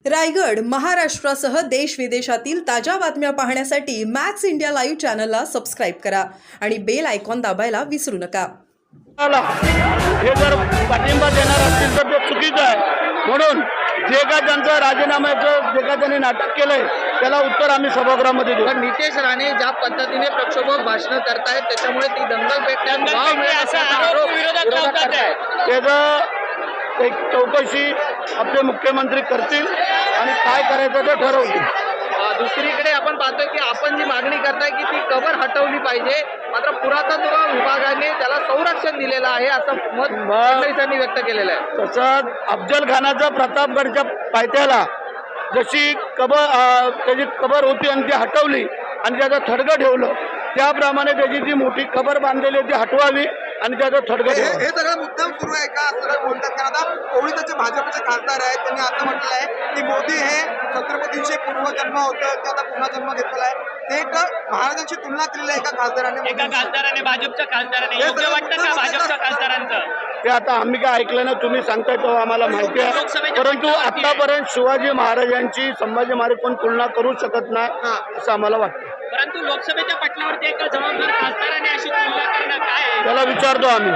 रायगड महाराष्ट्रासह देश विदेशातील ताज्या बातम्या पाहण्यासाठी मॅक्स इंडिया लाईव्ह चॅनलला सबस्क्राईब करा आणि बेल आयकॉन दाबायला विसरू नका। हे जर पाठिंबा देणार असतील तर ते चुकीचं आहे। म्हणून जे का त्यांचं राजीनाम्याचं जे का त्यांनी नाटक केलंय त्याला उत्तर आम्ही सभागृहामध्ये देऊ। पण नितेश राणे ज्या पद्धतीने प्रक्षोभक भाषण करतायत त्याच्यामुळे ती दंगल पेटण्यात वाव मिळत असल्याचा आरोप विरोधक करतायत। त्याचं एक चौकशी आपले मुख्यमंत्री करतील आणि काय करायचं ते ठरवतील। दुसरीकडे आपण पाहतोय की आपण जी मागणी करताय की ती कबर हटवली पाहिजे, मात्र पुरातत्व विभागाने त्याला संरक्षण दिलेलं आहे असं मत फडणवीसांनी व्यक्त केलेलं आहे। तसंच अफजल खानाचा प्रतापगडच्या पायथ्याला जशी त्याची कबर होती आणि ती हटवली आणि त्याचं थडगं ठेवलं, त्याप्रमाणे त्याची जी मोठी कबर बांधलेली ती हटवावी आणि त्याचं थडगं ठेवावं। हे सगळं मुद्दाम सुरू आहे का असं बोलतात? कारण आता ओळीचे भाजपचे खासदार आहेत, त्यांनी असं म्हटलं आहे की मोदी हे छत्रपतींचे पूर्वजन्म होतं ते आता पुन्हा जन्म घेतलेला आहे। ते एक महाराजांची तुलना केलेली आहे एका खासदाराने भाजपच्या खासदाराने योग्य वाटतं का भाजपच्या खासदारांचं? ते आता आम्ही काय ऐकलं ना, तुम्ही सांगताय तेव्हा आम्हाला माहिती आहे, परंतु आतापर्यंत शिवाजी महाराजांची संभाजी महाराज कोण तुलना करू शकत नाही असं आम्हाला वाटतं। परंतु लोकसभेच्या पटलावरती एका जबाबदार खासदाराने अशी तुलना करणं काय आहे? त्याला विचारतो आम्ही।